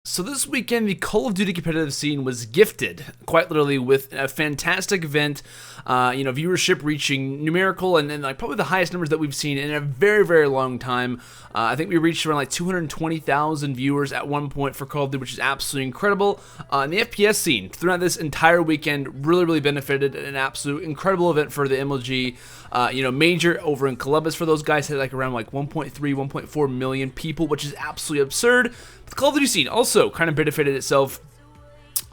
So this weekend, the Call of Duty competitive scene was gifted, quite literally, with a fantastic event. Viewership reaching numerical and like probably the highest numbers that we've seen in a very, very long time. I think we reached around like 220,000 viewers at one point for Call of Duty, which is absolutely incredible. And the FPS scene throughout this entire weekend really, really benefited. An absolute incredible event for the MLG. Major over in Columbus for those guys had like around like 1.3, 1.4 million people, which is absolutely absurd. But the Call of Duty scene also kind of benefited itself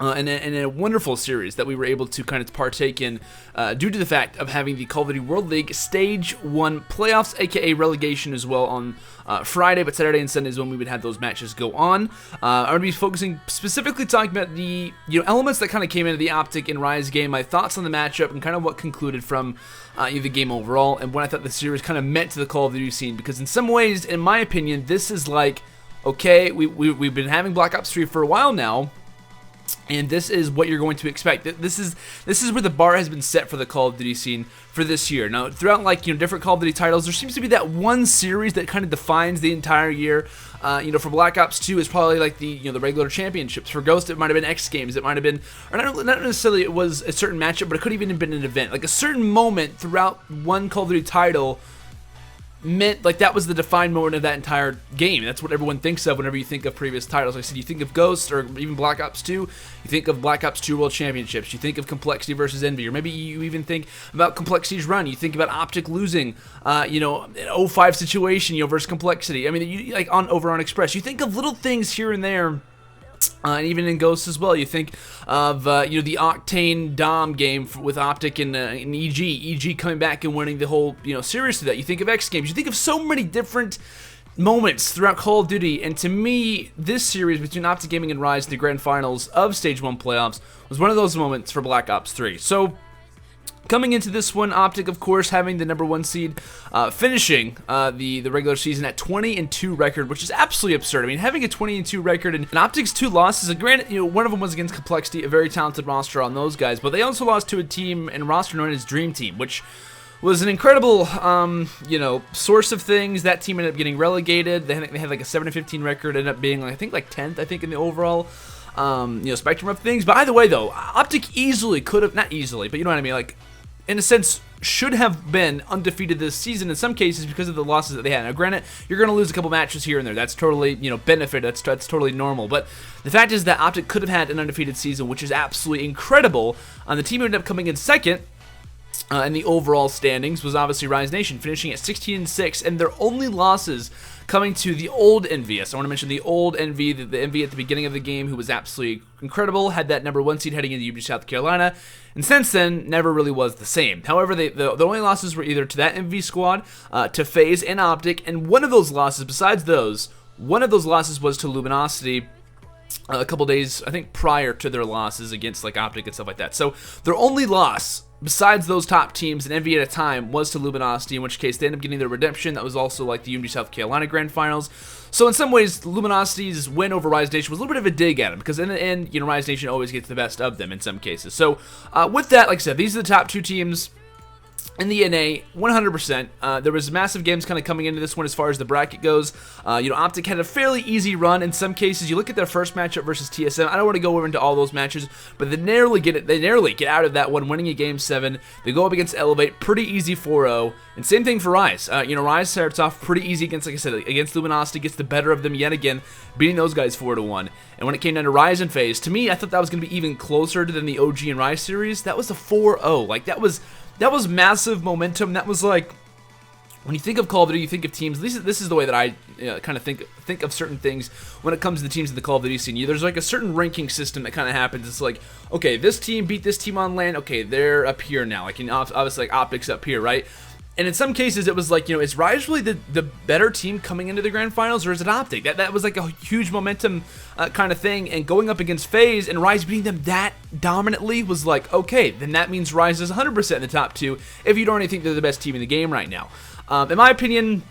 in a wonderful series that we were able to kind of partake in due to the fact of having the Call of Duty World League Stage 1 playoffs, aka relegation as well on Friday, but Saturday and Sunday is when we would have those matches go on. I'm going to be focusing specifically talking about the elements that kind of came into the OpTic and Rise game, my thoughts on the matchup, and kind of what concluded from the game overall, and what I thought the series kind of meant to the Call of Duty scene, because in some ways, in my opinion, this is like, okay, we've been having Black Ops 3 for a while now, and this is what you're going to expect. This is where the bar has been set for the Call of Duty scene for this year. Now, throughout different Call of Duty titles, there seems to be that one series that kind of defines the entire year. For Black Ops 2, it's probably like the regular championships. For Ghost, it might have been X Games. It might have been, or not necessarily it was a certain matchup, but it could even have been an event. Like a certain moment throughout one Call of Duty title meant like that was the defined moment of that entire game. That's what everyone thinks of whenever you think of previous titles. Like I said, you think of Ghost or even Black Ops 2, you think of Black Ops 2 World Championships, you think of Complexity versus Envy, or maybe you even think about Complexity's run, you think about OpTic losing, an 05 situation, versus Complexity. I mean, like over on Express, you think of little things here and there. And even in Ghosts as well, you think of the Octane Dom game with OpTic and EG coming back and winning the whole series to that. You think of X Games. You think of so many different moments throughout Call of Duty, and to me, this series between OpTic Gaming and Rise, the grand finals of Stage 1 playoffs, was one of those moments for Black Ops 3. So, coming into this one, OpTic, of course, having the #1 seed, finishing the regular season at 20-2 record, which is absolutely absurd. I mean, having a 20-2 record and OpTic's 2 losses, and granted, one of them was against Complexity, a very talented roster on those guys, but they also lost to a team and roster known as Dream Team, which was an incredible, source of things. That team ended up getting relegated. They had like a 7-15 record, ended up being, I think, 10th, in the overall spectrum of things. But either way, though, OpTic easily could have, not easily, but you know what I mean, like, in a sense, should have been undefeated this season in some cases because of the losses that they had. Now, granted, you're going to lose a couple matches here and there. That's totally, benefit. That's totally normal. But the fact is that OpTic could have had an undefeated season, which is absolutely incredible. The team ended up coming in second in the overall standings was obviously Rise Nation, finishing at 16-6, and their only losses coming to the old Envious. I want to mention the old Envy, the Envy at the beginning of the game, who was absolutely incredible, had that #1 seed heading into UB South Carolina, and since then, never really was the same. However, the only losses were either to that Envy squad, to FaZe and OpTic, and one of those losses was to Luminosity, a couple days, I think, prior to their losses against like OpTic and stuff like that. So their only loss, besides those top teams and Envy at a time, was to Luminosity, in which case they ended up getting their redemption. That was also like the UMD South Carolina Grand Finals. So in some ways, Luminosity's win over Rise Nation was a little bit of a dig at them, because in the end, Rise Nation always gets the best of them in some cases. So with that, like I said, these are the top 2 teams in the NA, 100%. There was massive games kind of coming into this one as far as the bracket goes. OpTic had a fairly easy run in some cases. You look at their first matchup versus TSM. I don't want to go over into all those matches, but they narrowly get out of that one, winning a Game 7. They go up against Elevate, pretty easy 4-0. And same thing for Rise. Rise starts off pretty easy against, like I said, against Luminosity, gets the better of them yet again, beating those guys 4-1. And when it came down to Rise and FaZe, to me, I thought that was going to be even closer than the OG and Rise series. That was a 4-0. Like, that was massive momentum. That was like, when you think of Call of Duty, you think of teams. This is the way that I kind of think of certain things when it comes to the teams in the Call of Duty scene. There's like a certain ranking system that kind of happens. It's like, okay, this team beat this team on LAN. Okay, they're up here now. Like, obviously, like OpTic's up here, right? And in some cases, it was like, is Rise really the better team coming into the grand finals, or is it OpTic? That was like a huge momentum kind of thing, and going up against FaZe and Rise beating them that dominantly was like, okay, then that means Rise is 100% in the top 2 if you don't already think they're the best team in the game right now. In my opinion,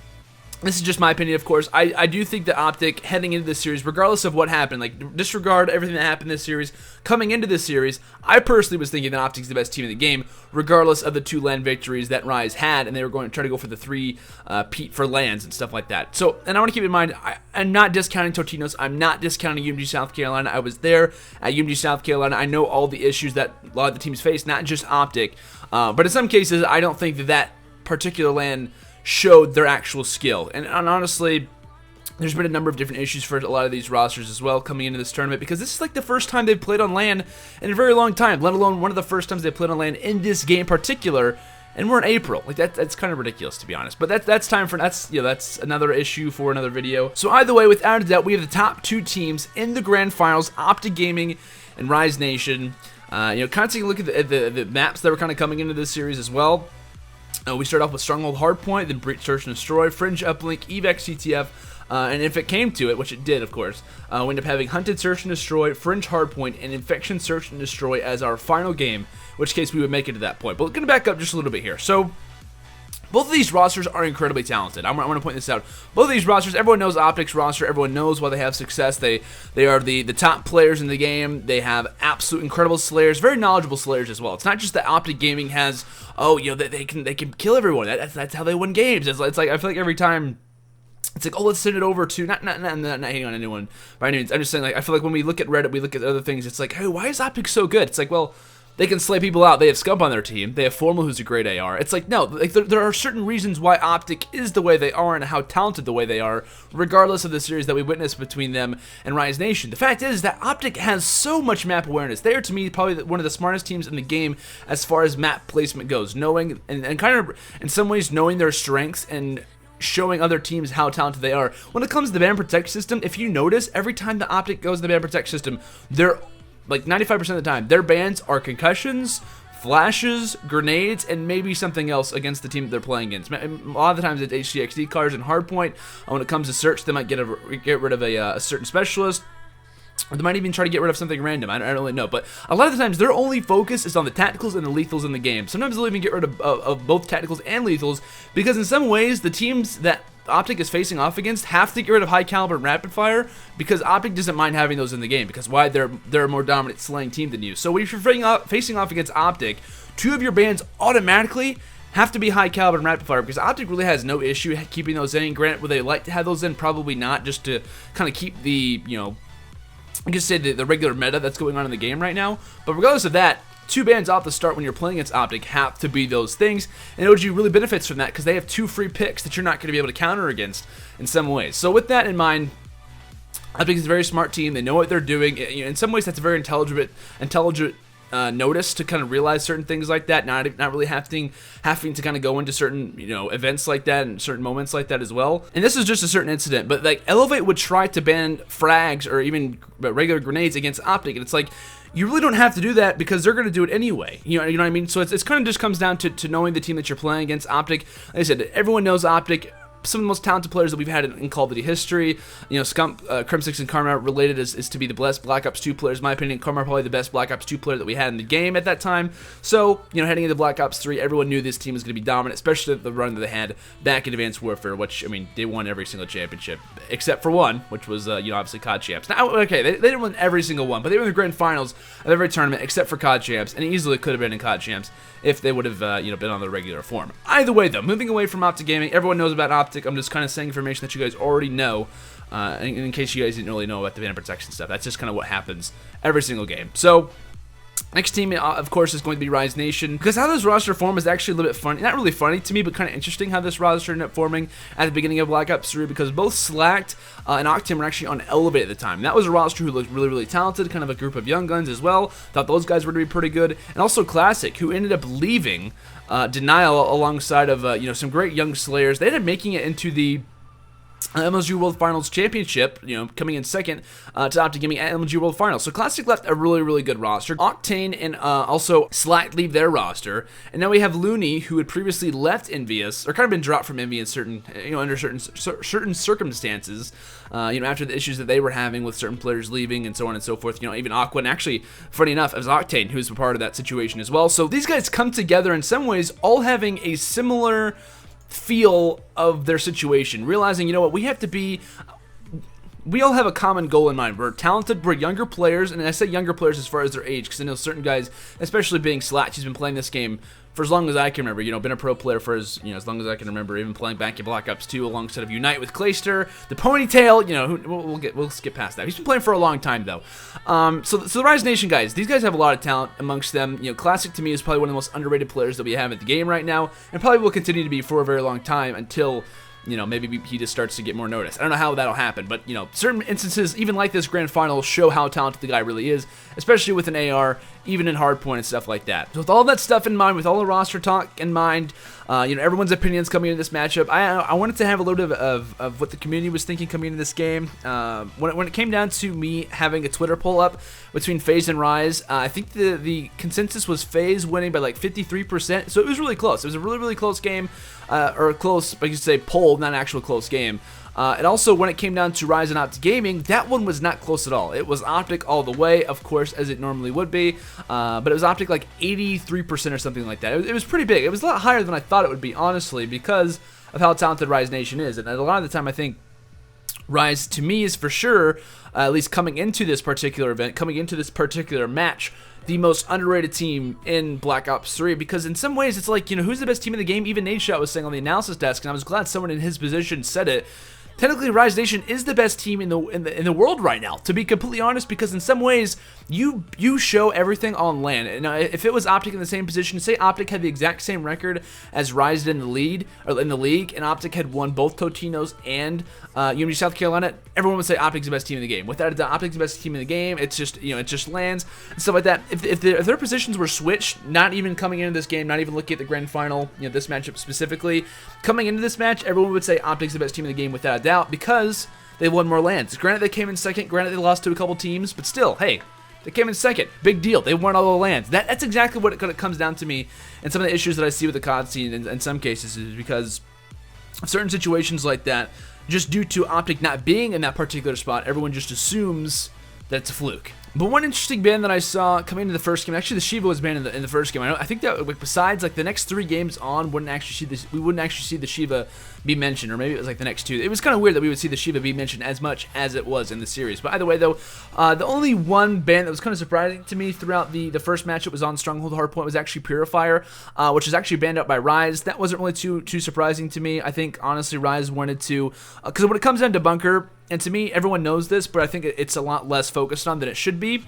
This is just my opinion, of course. I do think that OpTic, heading into this series, regardless of what happened, like, disregard everything that happened this series, coming into this series, I personally was thinking that OpTic's the best team in the game, regardless of the 2 LAN victories that Rise had, and they were going to try to go for the 3 Pete for LANs and stuff like that. So, and I want to keep in mind, I'm not discounting Totino's, I'm not discounting UMG South Carolina. I was there at UMG South Carolina. I know all the issues that a lot of the teams face, not just OpTic, but in some cases, I don't think that that particular LAN showed their actual skill. And honestly, there's been a number of different issues for a lot of these rosters as well coming into this tournament, because this is like the first time they've played on LAN in a very long time, let alone one of the first times they played on LAN in this game in particular, and we're in April. Like, that's kind of ridiculous, to be honest. But that's time for, that's another issue for another video. So either way, without a doubt, we have the top 2 teams in the grand finals, OpTic Gaming and Rise Nation. Kind of taking a look at the maps that were kind of coming into this series as well. We start off with Stronghold Hardpoint, then Breach, Search, and Destroy, Fringe, Uplink, Evac, CTF, and if it came to it, which it did, of course, we end up having Hunted, Search, and Destroy, Fringe, Hardpoint, and Infection, Search, and Destroy as our final game, in which case we would make it to that point. But we're going to back up just a little bit here. So, both of these rosters are incredibly talented. I want to point this out. Both of these rosters, everyone knows OpTic's roster. Everyone knows why they have success. They are the top players in the game. They have absolute incredible slayers, very knowledgeable slayers as well. It's not just that OpTic Gaming has, they can kill everyone. That's how they win games. It's like, I feel like every time it's like, oh, let's send it over to, not hating on anyone by any means. I'm just saying, like, I feel like when we look at Reddit, we look at other things, it's like, hey, why is OpTic so good? It's like, well, they can slay people out. They have Scump on their team. They have Formal, who's a great AR. It's like, no, like there are certain reasons why OpTic is the way they are and how talented the way they are, regardless of the series that we witnessed between them and Rise Nation. The fact is that OpTic has so much map awareness. They are, to me, probably one of the smartest teams in the game as far as map placement goes, knowing and kind of, in some ways, knowing their strengths and showing other teams how talented they are. When it comes to the ban protect system, if you notice, every time the OpTic goes to the ban protect system, they're like 95% of the time, their bans are concussions, flashes, grenades, and maybe something else against the team that they're playing against. A lot of the times it's HCXD cars and hardpoint. When it comes to search, they might get rid of a certain specialist. Or they might even try to get rid of something random. I don't really know. But a lot of the times, their only focus is on the tacticals and the lethals in the game. Sometimes they'll even get rid of both tacticals and lethals, because in some ways, the teams that OpTic is facing off against have to get rid of high caliber and rapid fire, because OpTic doesn't mind having those in the game, because why? They're a more dominant slaying team than you. So when you're facing off against OpTic, 2 of your bans automatically have to be high caliber and rapid fire, because OpTic really has no issue keeping those in. Granted, would they like to have those in? Probably not, just to kind of keep the, I guess say the regular meta that's going on in the game right now. But regardless of that, 2 bans off the start when you're playing against OpTic have to be those things, and OG really benefits from that because they have 2 free picks that you're not going to be able to counter against in some ways. So with that in mind, OpTic is a very smart team. They know what they're doing. In some ways, that's a very intelligent notice to kind of realize certain things like that, not really having to kind of go into certain events like that and certain moments like that as well. And this is just a certain incident, but like Elevate would try to ban frags or even regular grenades against OpTic, and it's like, you really don't have to do that because they're going to do it anyway. You know what I mean? So it's kind of just comes down to knowing the team that you're playing against. OpTic, like I said, everyone knows OpTic. Some of the most talented players that we've had in Call of Duty history. Scump, Crim6, and Karma related is to be the best Black Ops 2 players. In my opinion, Karma probably the best Black Ops 2 player that we had in the game at that time. So, heading into Black Ops 3, everyone knew this team was going to be dominant, especially the run that they had back in Advanced Warfare, which, they won every single championship, except for one, which was, obviously COD Champs. Now, okay, they didn't win every single one, but they were in the grand finals of every tournament except for COD Champs, and easily could have been in COD Champs if they would have, been on the regular form. Either way, though, moving away from OpTic Gaming, everyone knows about OpTic. I'm just kind of saying information that you guys already know, in case you guys didn't really know about the ban protection stuff. That's just kind of what happens every single game. So, next team, of course, is going to be Rise Nation, because how this roster formed is actually a little bit funny. Not really funny to me, but kind of interesting how this roster ended up forming at the beginning of Black Ops 3, because both Slacked and Octane were actually on Elevate at the time. That was a roster who looked really, really talented, kind of a group of young guns as well. Thought those guys were going to be pretty good. And also Classic, who ended up leaving Denial alongside of some great young slayers. They ended up making it into the MLG World Finals Championship, coming in second to OpTic Gaming at MLG World Finals. So Classic left a really, really good roster. Octane and also Slack leave their roster, and now we have Looney, who had previously left Envious, or kind of been dropped from Envious under certain circumstances. After the issues that they were having with certain players leaving and so on and so forth. Even Aqua, and actually, funny enough, it was Octane who's a part of that situation as well. So these guys come together in some ways, all having a similar feel of their situation, realizing, you know what, we all have a common goal in mind. We're talented, we're younger players, and I say younger players as far as their age, because I know certain guys, especially being Slatch, he's been playing this game for as long as I can remember. You know, been a pro player for as long as I can remember, even playing back in Black Ops 2 alongside of Unite with Clayster, the Ponytail. You know, we'll skip past that. He's been playing for a long time though. So the Rise Nation guys, these guys have a lot of talent amongst them. You know, Classic to me is probably one of the most underrated players that we have in the game right now, and probably will continue to be for a very long time until, you know, maybe he just starts to get more notice. I don't know how that'll happen, but, you know, certain instances, even like this grand final, show how talented the guy really is, especially with an AR, even in hardpoint and stuff like that. So with all that stuff in mind, with all the roster talk in mind, you know, everyone's opinions coming into this matchup, I wanted to have a little bit of what the community was thinking coming into this game. When it came down to me having a Twitter poll up between FaZe and Rise, I think the consensus was FaZe winning by like 53%, so it was really close. It was a really, really close game, or a close, I could say, poll, not an actual close game. And also, when it came down to Rise and OpTic Gaming, that one was not close at all. It was OpTic all the way, of course, as it normally would be, but it was OpTic like 83% or something like that. It was pretty big. It was a lot higher than I thought it would be, honestly, because of how talented Rise Nation is. And a lot of the time, I think Rise, to me, is for sure, at least coming into this particular event, coming into this particular match, the most underrated team in Black Ops 3, because in some ways, it's like, you know, who's the best team in the game? Even Nadeshot was saying on the analysis desk, and I was glad someone in his position said it. Technically, Rise Nation is the best team in the world right now, to be completely honest, because in some ways, you show everything on LAN. And if it was OpTic in the same position, say OpTic had the exact same record as Rise did in the league, and OpTic had won both Totinos and Unity South Carolina, everyone would say OpTic's the best team in the game. Without a doubt, OpTic's the best team in the game. It's just, you know, it just lands and stuff like that. If their positions were switched, not even coming into this game, not even looking at the grand final, you know, this matchup specifically, coming into this match, everyone would say OpTic's the best team in the game without a doubt, because they won more lands. Granted, they came in second. Granted, they lost to a couple teams, but still, hey, they came in second. Big deal. They won all the lands. That's exactly what it comes down to me, and some of the issues that I see with the COD scene in some cases is because of certain situations like that, just due to OpTic not being in that particular spot, everyone just assumes that it's a fluke. But one interesting ban that I saw coming into the first game, actually the Shiva was banned in the first game. I think that, like, besides like the next 3 games on, we wouldn't actually see the Shiva be mentioned, or maybe it was like the next 2. It was kind of weird that we would see the Shiva be mentioned as much as it was in the series. But either way, though, the only one ban that was kind of surprising to me throughout the first match, it was on Stronghold Hardpoint, was actually Purifier, which was actually banned out by Rise. That wasn't really too surprising to me. I think honestly Rise wanted to, because when it comes down to Bunker, and to me everyone knows this, but I think it's a lot less focused on than it should be.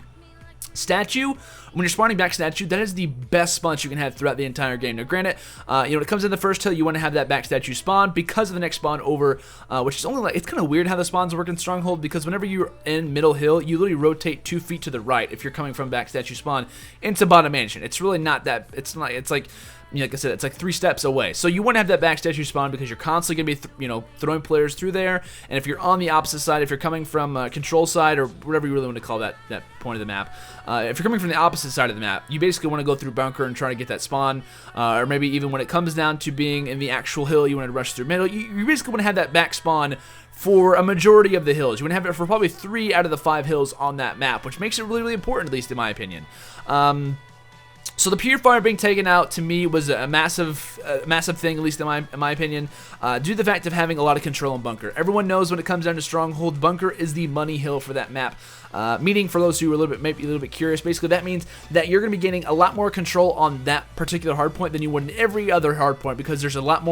Statue, when you're spawning back statue, that is the best spawn you can have throughout the entire game. Now, granted, you know, when it comes in the first hill, you want to have that back statue spawn because of the next spawn over, which is only like, it's kind of weird how the spawns work in Stronghold, because whenever you're in middle hill, you literally rotate 2 feet to the right if you're coming from back statue spawn into bottom mansion. It's really not that, it's like, you know, like I said, it's like 3 steps away. So you want to have that back statue spawn because you're constantly going to be, you know, throwing players through there. And if you're on the opposite side, if you're coming from control side, or whatever you really want to call that point of the map, if you're coming from the opposite side of the map, you basically want to go through bunker and try to get that spawn. Or maybe even when it comes down to being in the actual hill, you want to rush through middle. You basically want to have that back spawn for a majority of the hills. You want to have it for probably 3 out of the 5 hills on that map, which makes it really, really important, at least in my opinion. So the Purifier being taken out, to me, was a massive thing, at least in my opinion, due to the fact of having a lot of control on Bunker. Everyone knows when it comes down to Stronghold, Bunker is the money hill for that map. Meaning, for those who are maybe a little bit curious, basically that means that you're going to be getting a lot more control on that particular hardpoint than you would in every other hardpoint, because there's a lot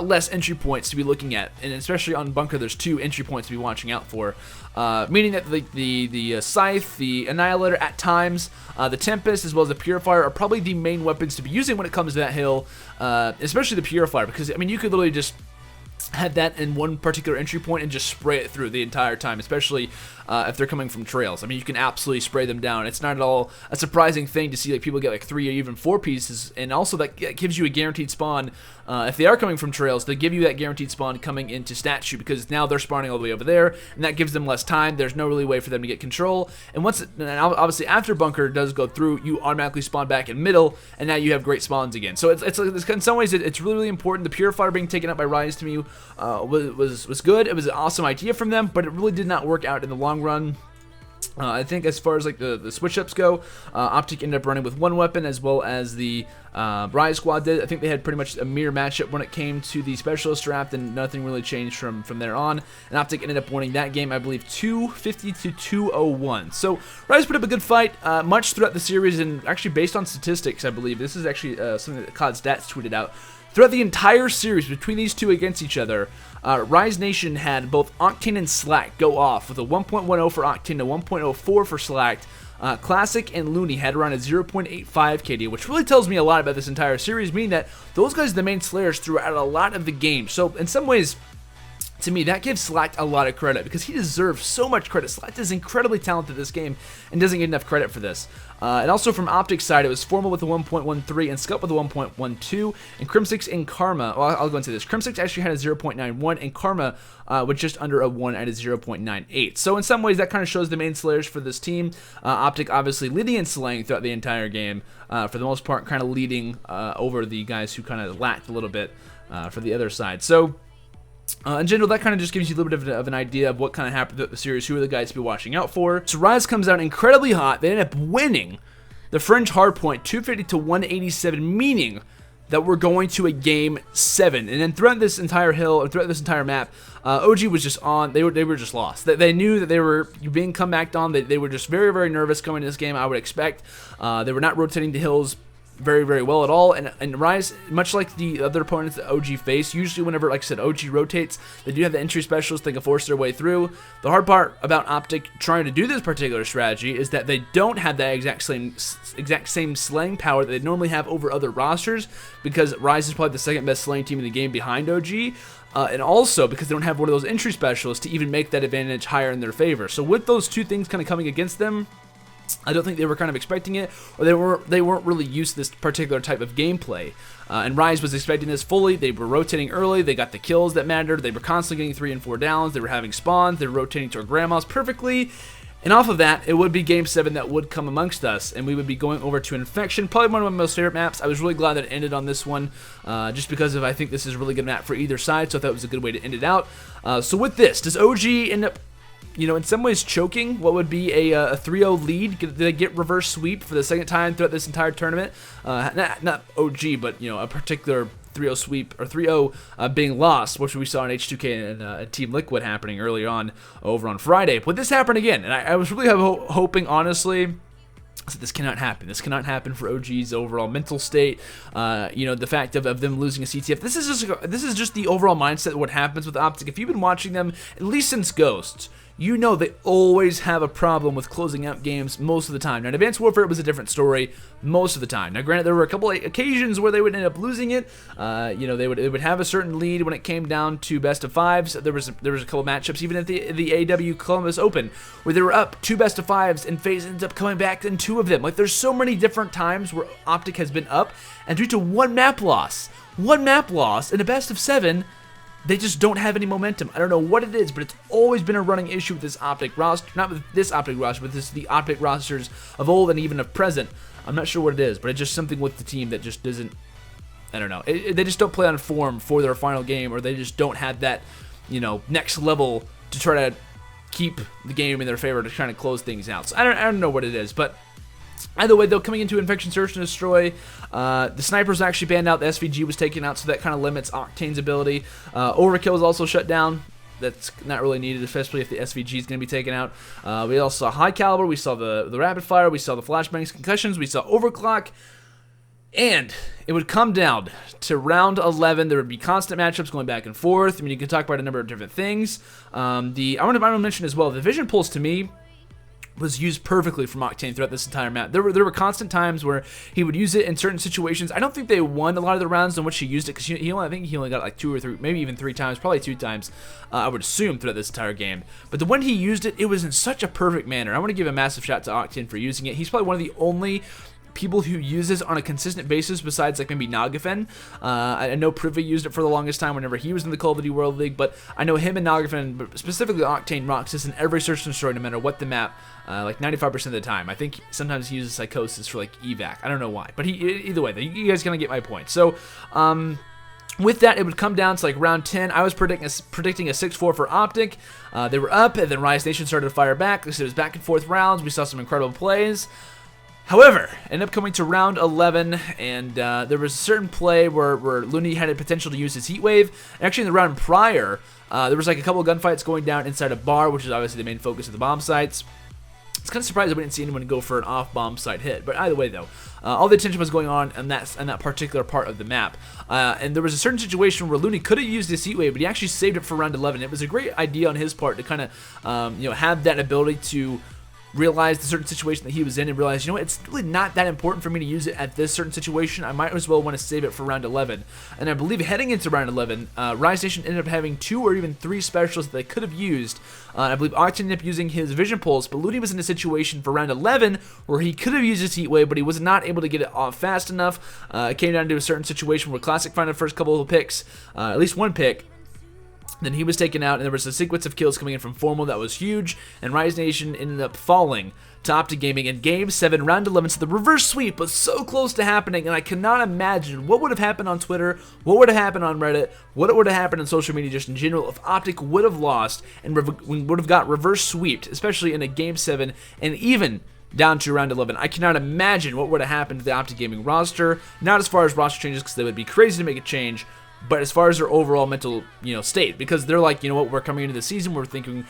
less entry points to be looking at, and especially on Bunker, there's 2 entry points to be watching out for. Meaning that the Scythe, the Annihilator at times, the Tempest, as well as the Purifier are probably the main weapons to be using when it comes to that hill, especially the Purifier, because, I mean, you could literally just have that in one particular entry point and just spray it through the entire time, especially if they're coming from trails. I mean, you can absolutely spray them down. It's not at all a surprising thing to see like people get like 3 or even 4 pieces, and also that gives you a guaranteed spawn. If they are coming from trails, they give you that guaranteed spawn coming into statue, because now they're spawning all the way over there, and that gives them less time. There's no really way for them to get control, and obviously after Bunker does go through, you automatically spawn back in middle, and now you have great spawns again. So it's in some ways it's really, really important. The Purifier being taken out by Rise, to me, was good. It was an awesome idea from them, but it really did not work out in the long run. I think as far as like the switch ups go, OpTic ended up running with one weapon as well as the Rise squad did. I think they had pretty much a mirror matchup when it came to the specialist draft, and nothing really changed from there on. And OpTic ended up winning that game, I believe, 250 to 201. So Rise put up a good fight much throughout the series, and actually based on statistics, I believe this is actually something that COD Stats tweeted out. Throughout the entire series between these two against each other, Rise Nation had both Octane and Slack go off with a 1.10 for Octane to 1.04 for Slack. Classic and Looney had around a 0.85 KD, which really tells me a lot about this entire series, meaning that those guys are the main slayers throughout a lot of the game. So in some ways, to me, that gives Slack a lot of credit because he deserves so much credit. Slack is incredibly talented at this game and doesn't get enough credit for this. And also from OpTic's side, it was Formal with a 1.13 and Scout with a 1.12, and Crimsix and Karma, well, I'll go into this. Crimsix actually had a 0.91, and Karma with just under a 1 at a 0.98. So in some ways, that kind of shows the main slayers for this team. OpTic obviously leading in slaying throughout the entire game, for the most part, kind of leading over the guys who kind of lacked a little bit for the other side. So in general, that kind of just gives you a little bit of an idea of what kind of happened throughout the series, who are the guys to be watching out for. So Rise comes out incredibly hot. They end up winning the Fringe Hardpoint 250 to 187, meaning that we're going to a game 7. And then throughout this entire hill, or throughout this entire map, OG was just on. They were just lost. They knew that they were being come back on. They were just very, very nervous coming to this game, I would expect. They were not rotating the hills very, very well at all, and Rise, much like the other opponents that OG face, usually whenever, like I said, OG rotates, they do have the entry specialists, they can force their way through. The hard part about OpTic trying to do this particular strategy is that they don't have that exact same slaying power that they normally have over other rosters, because Rise is probably the second best slaying team in the game behind OG, and also because they don't have one of those entry specialists to even make that advantage higher in their favor. So with those two things kind of coming against them, I don't think they were kind of expecting it, or they weren't really used to this particular type of gameplay. And Rise was expecting this fully. They were rotating early. They got the kills that mattered. They were constantly getting 3 and 4 downs. They were having spawns. They were rotating to our grandmas perfectly. And off of that, it would be Game 7 that would come amongst us, and we would be going over to Infection, probably one of my most favorite maps. I was really glad that it ended on this one, just because I think this is a really good map for either side, so I thought it was a good way to end it out. So with this, does OG end up, in some ways choking what would be a 3-0 lead? Did they get reverse sweep for the second time throughout this entire tournament? Not OG, but, a particular 3-0 sweep, or 3-0 being lost, which we saw in H2K and Team Liquid happening early on over on Friday. But this happened again, and I was really hoping, honestly, so this cannot happen. This cannot happen for OG's overall mental state. The fact of them losing a CTF. This is just the overall mindset of what happens with OpTic. If you've been watching them, at least since Ghosts, you know they always have a problem with closing out games most of the time. Now, in Advanced Warfare, it was a different story most of the time. Now, granted, there were a couple of occasions where they would end up losing it. They would have a certain lead when it came down to best of 5s. There was a couple matchups, even at the AW Columbus Open, where they were up 2 best of 5s, and FaZe ends up coming back in 2 of them. Like, there's so many different times where OpTic has been up, and due to one map loss in a best of 7, they just don't have any momentum. I don't know what it is, but it's always been a running issue with this OpTic roster. Not with this OpTic roster, but the OpTic rosters of old and even of present. I'm not sure what it is, but it's just something with the team that just doesn't, I don't know. They just don't play on form for their final game, or they just don't have that, next level to try to keep the game in their favor, to try to close things out. So I don't know what it is, but either way, though, coming into Infection Search and Destroy, the Sniper's actually banned out, the SVG was taken out, so that kind of limits Octane's ability. Overkill is also shut down. That's not really needed, especially if the SVG is going to be taken out. We also saw High Caliber, we saw the Rapid Fire, we saw the Flashbangs, Concussions, we saw Overclock, and it would come down to round 11. There would be constant matchups going back and forth. I mean, you can talk about a number of different things. I want to mention as well, the Vision Pulse, to me, was used perfectly from Octane throughout this entire map. There were constant times where he would use it in certain situations. I don't think they won a lot of the rounds in which he used it, because I think he only got like 2 or 3, maybe even 3 times, probably 2 times, I would assume, throughout this entire game. But when he used it, it was in such a perfect manner. I want to give a massive shout out to Octane for using it. He's probably one of the only people who use this on a consistent basis, besides like maybe Nagafen. I know Privy used it for the longest time whenever he was in the Call of Duty World League, but I know him and Nagafen, but specifically Octane, rocks this in every search and destroy, no matter what the map, like 95% of the time. I think sometimes he uses Psychosis for like evac. I don't know why, but either way, you guys kind of get my point. So, With that, it would come down to like round 10. I was predicting a 6-4 for OpTic. They were up, and then Rise Nation started to fire back. So it was back and forth rounds. We saw some incredible plays. However, ended up coming to round 11, and there was a certain play where Looney had a potential to use his Heat Wave. And actually, in the round prior, there was like a couple of gunfights going down inside a bar, which is obviously the main focus of the bomb sites. It's kind of surprised that we didn't see anyone go for an off-bomb site hit. But either way, though, all the attention was going on in that particular part of the map. And there was a certain situation where Looney could have used his Heat Wave, but he actually saved it for round 11. It was a great idea on his part to kind of have that ability to realized the certain situation that he was in and realized, it's really not that important for me to use it at this certain situation. I might as well want to save it for round 11. And I believe heading into round 11, Rise Nation ended up having 2 or even 3 specials that they could have used. I believe OpTic ended up using his Vision Pulse, but Looney was in a situation for round 11 where he could have used his Heat Wave, but he was not able to get it off fast enough. It came down to a certain situation where Classic found the first couple of picks, at least one pick. Then he was taken out, and there was a sequence of kills coming in from Formal that was huge, and Rise Nation ended up falling to OpTic Gaming in Game 7, Round 11. So the reverse sweep was so close to happening, and I cannot imagine what would have happened on Twitter, what would have happened on Reddit, what would have happened on social media just in general if OpTic would have lost and would have got reverse sweeped, especially in a Game 7, and even down to round 11. I cannot imagine what would have happened to the OpTic Gaming roster, not as far as roster changes, because they would be crazy to make a change, but as far as their overall mental, state, because they're like, what, we're coming into the season, we're thinking,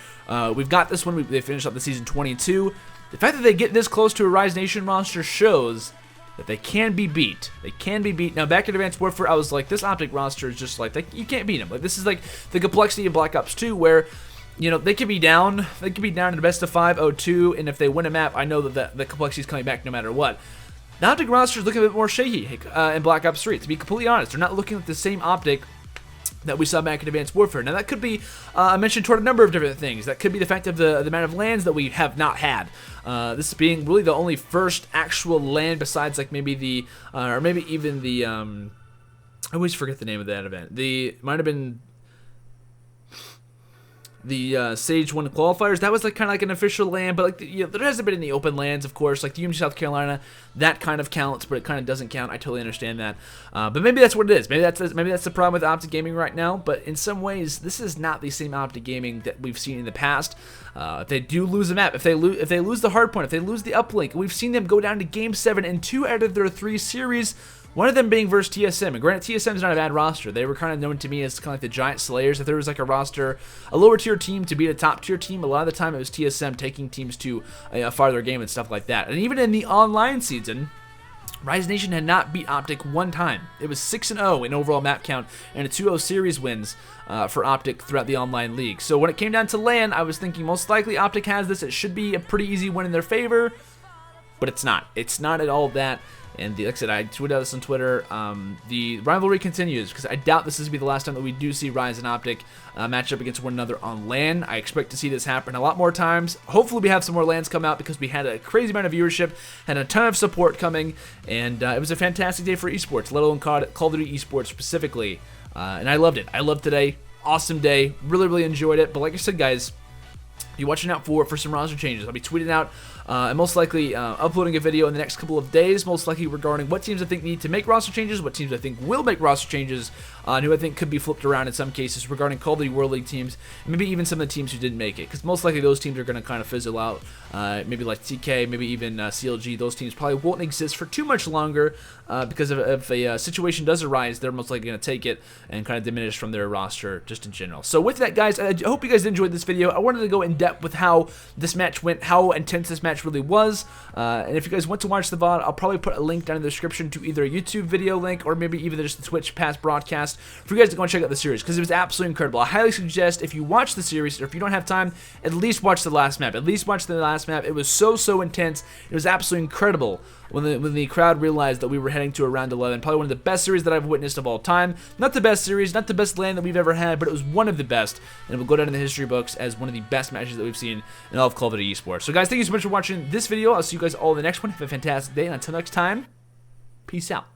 we've got this one, they finished up the season 22. The fact that they get this close to a Rise Nation roster shows that they can be beat. They can be beat. Now, back in Advanced Warfare, I was like, this OpTic roster is just like you can't beat them. Like, this is like the complexity of Black Ops 2, where they could be down. They could be down in the best of 5, 0-2, and if they win a map, I know that the complexity is coming back no matter what. The OpTic roster is looking a bit more shaky in Black Ops 3, to be completely honest. They're not looking at the same OpTic that we saw back in Advanced Warfare. Now, that could be mentioned toward a number of different things. That could be the fact of the amount of lands that we have not had. This being really the only first actual land besides, like, maybe the, or maybe even the, I always forget the name of that event. Might have been the Sage 1 qualifiers. That was like kind of like an official land, but like there hasn't been any open lands, of course. Like the UMG South Carolina, that kind of counts, but it kind of doesn't count. I totally understand that, but maybe that's what it is. Maybe that's the problem with OpTic Gaming right now. But in some ways, this is not the same OpTic Gaming that we've seen in the past. If they do lose a map, if they lose the hard point, if they lose the uplink, we've seen them go down to Game 7 in 2 out of their 3 series. One of them being versus TSM, and granted, TSM is not a bad roster. They were kind of known to me as kind of like the Giant Slayers. If there was like a roster, a lower tier team to beat a top tier team, a lot of the time it was TSM taking teams to a farther game and stuff like that. And even in the online season, Rise Nation had not beat OpTic one time. It was 6-0 in overall map count and a 2-0 series wins for OpTic throughout the online league. So when it came down to LAN, I was thinking most likely OpTic has this. It should be a pretty easy win in their favor, but it's not. It's not at all that. And like I said, I tweeted out this on Twitter. The rivalry continues because I doubt this is going to be the last time that we do see Rise and OpTic match up against one another on LAN. I expect to see this happen a lot more times. Hopefully we have some more LANs come out because we had a crazy amount of viewership and a ton of support coming. And it was a fantastic day for esports, let alone Call of Duty esports specifically. And I loved it. I loved today. Awesome day. Really, really enjoyed it. But like I said, guys, be watching out for some roster changes. I'll be tweeting out and most likely uploading a video in the next couple of days, most likely regarding what teams I think need to make roster changes, what teams I think will make roster changes, and who I think could be flipped around in some cases regarding Call of Duty World League teams, and maybe even some of the teams who didn't make it, because most likely those teams are going to kind of fizzle out, maybe like TK, maybe even CLG. Those teams probably won't exist for too much longer because if a situation does arise, they're most likely going to take it and kind of diminish from their roster just in general. So with that, guys, I hope you guys enjoyed this video. I wanted to go in depth with how this match went, how intense this match really was, and if you guys want to watch the VOD, I'll probably put a link down in the description to either a YouTube video link or maybe even just the Twitch past broadcast for you guys to go and check out the series, because it was absolutely incredible. I highly suggest if you watch the series, or if you don't have time, at least watch the last map. At least watch the last map. It was so intense. It was absolutely incredible when the crowd realized that we were heading to a round 11. Probably one of the best series that I've witnessed of all time. Not the best series, not the best LAN that we've ever had, but it was one of the best, and it will go down in the history books as one of the best matches that we've seen in all of Call of Duty esports. So guys, thank you so much for watching this video. I'll see you guys all in the next one. Have a fantastic day, and until next time, peace out.